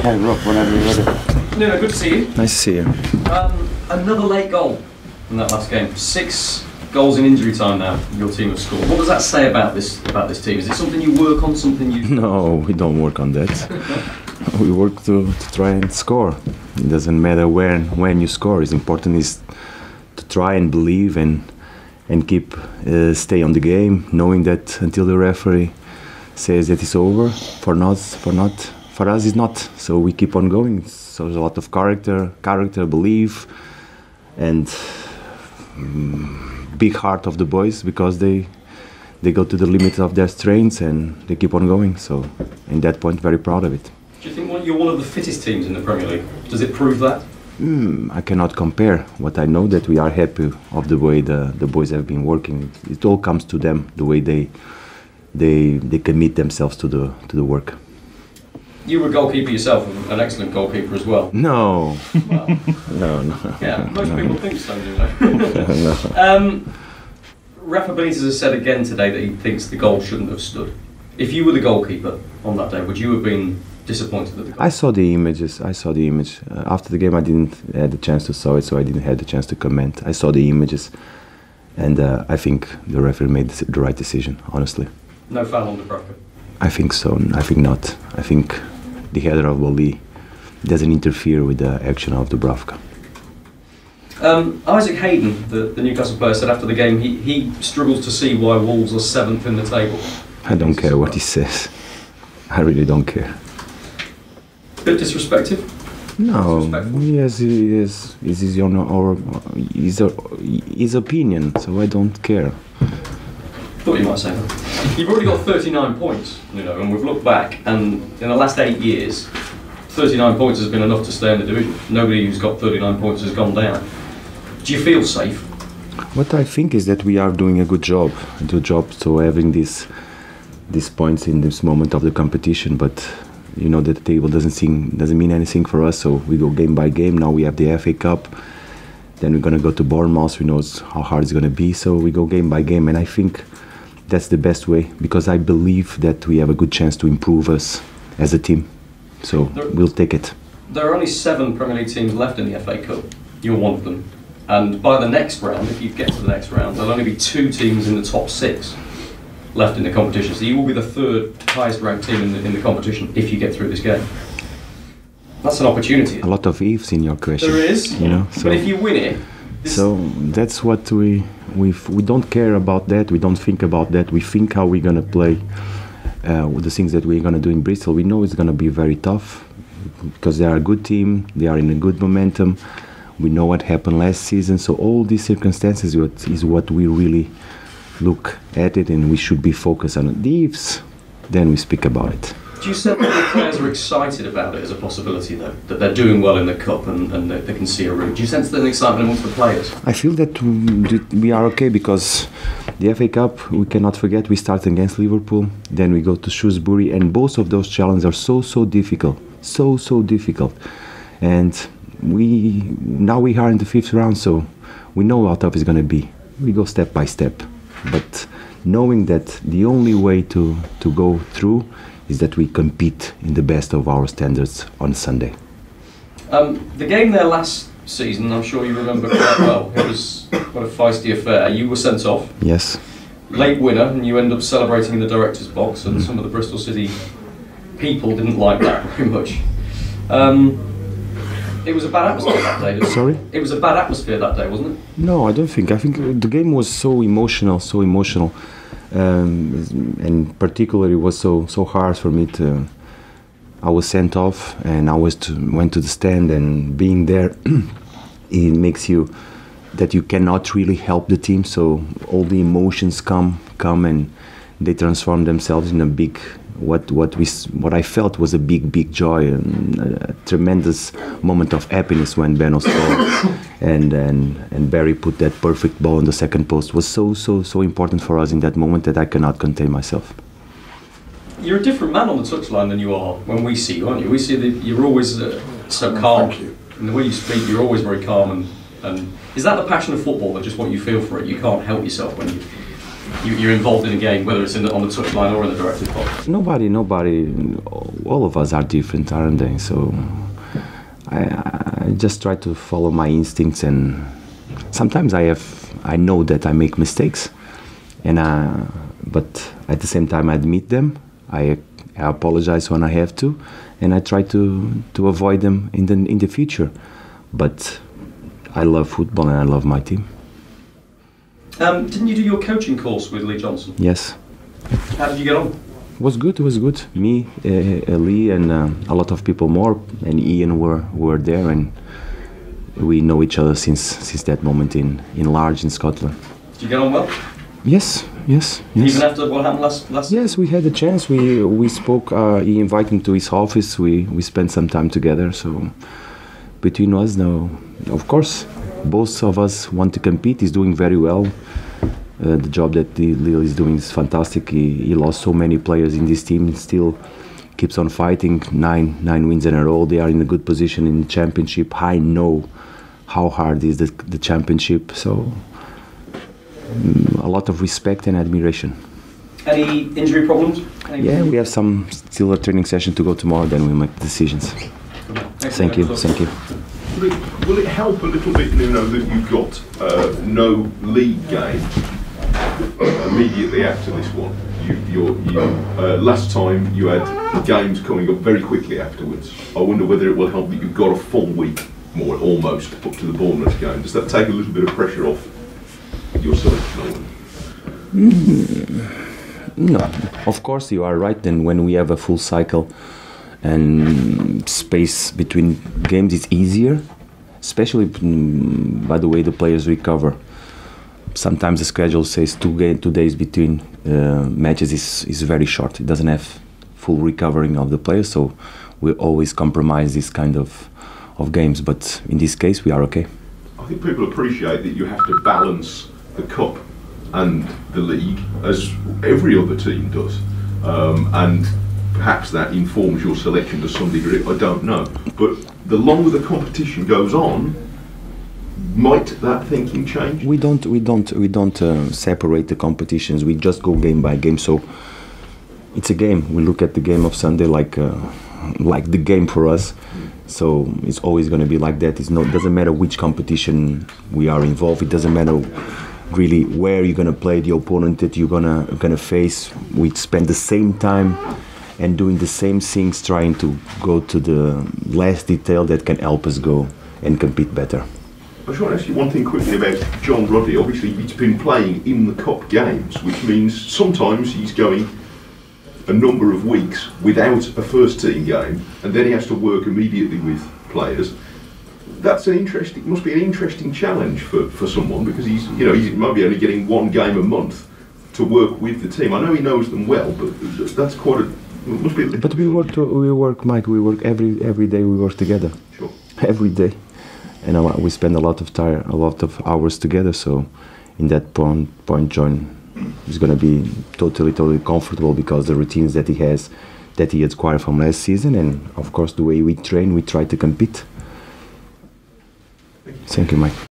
Hi, Rob. Whenever you're ready. Nuno, good to see you. Nice to see you. Another late goal in that last game. 6 goals in injury time now. Your team have scored. What does that say about this team? Is it something you work on? Something you? No, we don't work on that. We work to try and score. It doesn't matter when you score. It's important is to try and believe and keep stay on the game, knowing that until the referee says that it's over. For us it's not. So we keep on going. So there's a lot of character, belief, and big heart of the boys, because they go to the limit of their strengths and they keep on going. So in that point, very proud of it. Do you think you're one of the fittest teams in the Premier League? Does it prove that? I cannot compare. What I know that we are happy of the way the boys have been working. It all comes to them, the way they commit themselves to the work. You were a goalkeeper yourself, an excellent goalkeeper as well. No. Well, No. yeah, most people think so, do they? No. Rafa Benitez has said again today that he thinks the goal shouldn't have stood. If you were the goalkeeper on that day, would you have been disappointed that the goal? I saw the images. After the game, I didn't have the chance to saw it, so I didn't have the chance to comment. I saw the images, and I think the referee made the right decision, honestly. No foul on Dubravka? I think so. I think not. I think the header of Wally doesn't interfere with the action of Dubravka. Isaac Hayden, the Newcastle player, said after the game he struggles to see why Wolves are 7th in the table. I don't care what he says. I really don't care. Bit disrespectful? No, yes, his opinion, so I don't care. Thought you might say that. You've already got 39 points, and we've looked back, and in the last 8 years, 39 points has been enough to stay in the division. Nobody who's got 39 points has gone down. Do you feel safe? What I think is that we are doing a good job so having these points in this moment of the competition, but you know that the table doesn't mean anything for us, so we go game by game. Now we have the FA Cup, then we're going to go to Bournemouth. We know how hard it's going to be, so we go game by game, and I think that's the best way, because I believe that we have a good chance to improve us as a team, so we'll take it. There are only 7 Premier League teams left in the FA Cup. You're one of them, and by the next round, if you get to the next round, there'll only be 2 teams in the top 6 left in the competition, so you will be the 3rd highest ranked team in the competition if you get through this game. That's an opportunity. A lot of ifs in your question. There is, so, but if you win it... So that's what we don't care about that, we don't think about that, we think how we're going to play with the things that we're going to do in Bristol. We know it's going to be very tough, because they are a good team, they are in a good momentum, we know what happened last season, so all these circumstances is what we really look at it, and we should be focused on the ifs, then we speak about it. Do you sense that the players are excited about it as a possibility, though? That they're doing well in the Cup and they can see a route? Do you sense there's an excitement amongst the players? I feel that we are okay, because the FA Cup, we cannot forget, we start against Liverpool, then we go to Shrewsbury, and both of those challenges are so difficult. So difficult. And now we are in the 5th round, so we know how tough it's going to be. We go step by step. But knowing that the only way to go through is that we compete in the best of our standards on Sunday. The game there last season, I'm sure you remember quite well. It was quite a feisty affair. You were sent off. Yes. Late winner, and you end up celebrating in the director's box, and some of the Bristol City people didn't like that very much. It was a bad atmosphere that day, didn't it? Sorry? It was a bad atmosphere that day, wasn't it? No, I don't think. I think the game was so emotional. And particularly it was so hard for me to. I was sent off, and I went to the stand, and being there, it makes you that you cannot really help the team. So all the emotions come, and they transform themselves in a big. What I felt was a big joy and a tremendous moment of happiness when Beno scored, and Barry put that perfect ball on the second post. It was so important for us in that moment that I cannot contain myself. You're a different man on the touchline than you are when we see you, aren't you? We see that you're always so calm. Thank you. And the way you speak, you're always very calm. And is that the passion of football, or just what you feel for it? You can't help yourself when you're involved in a game, whether it's on the touchline or in the director's box? Nobody. All of us are different, aren't they? So I just try to follow my instincts, and sometimes I know that I make mistakes, but at the same time I admit them. I apologize when I have to, and I try to avoid them in the future. But I love football and I love my team. Didn't you do your coaching course with Lee Johnson? Yes. How did you get on? It was good. Me, Lee, and a lot of people more, and Ian were there, and we know each other since that moment in Large in Scotland. Did you get on well? Yes. Even after what happened last? Yes, we had a chance. We spoke. He invited me to his office. We spent some time together. So between us now, of course, both of us want to compete. He's doing very well. The job that Lille is doing is fantastic. He lost so many players in this team, and still keeps on fighting. Nine wins in a row. They are in a good position in the championship. I know how hard is the championship. So a lot of respect and admiration. Any injury problems? Yeah, we have still a training session to go tomorrow. Then we make decisions. Thank you. Will it help a little bit, Nuno, that you've got no league game immediately after this one? Last time you had games coming up very quickly afterwards. I wonder whether it will help that you've got a full week, more almost, up to the Bournemouth game. Does that take a little bit of pressure off your selection? No, of course you are right. Then when we have a full cycle and space between games, it's easier, especially by the way the players recover. Sometimes the schedule says 2 days between matches is very short. It doesn't have full recovering of the players, so we always compromise this kind of games. But in this case, we are okay. I think people appreciate that you have to balance the cup and the league as every other team does, and perhaps that informs your selection to some degree, I don't know. But the longer the competition goes on, might that thinking change? We don't separate the competitions. We just go game by game. So it's a game. We look at the game of Sunday like the game for us. So it's always going to be like that. It doesn't matter which competition we are involved. It doesn't matter really where you're going to play, the opponent that you're gonna face. We spend the same time and doing the same things, trying to go to the last detail that can help us go and compete better. I just want to ask you one thing quickly about John Ruddy. Obviously he's been playing in the cup games, which means sometimes he's going a number of weeks without a first team game, and then he has to work immediately with players. Must be an interesting challenge for someone, because he might be only getting one game a month to work with the team. I know he knows them well, but that's quite a. Must be. But we work, Mike. We work every day. We work together. Sure. Every day, and we spend a lot of hours together. So, in that point, John is going to be totally comfortable, because the routines that he has acquired from last season, and of course the way we train, we try to compete. Thank you, Mike.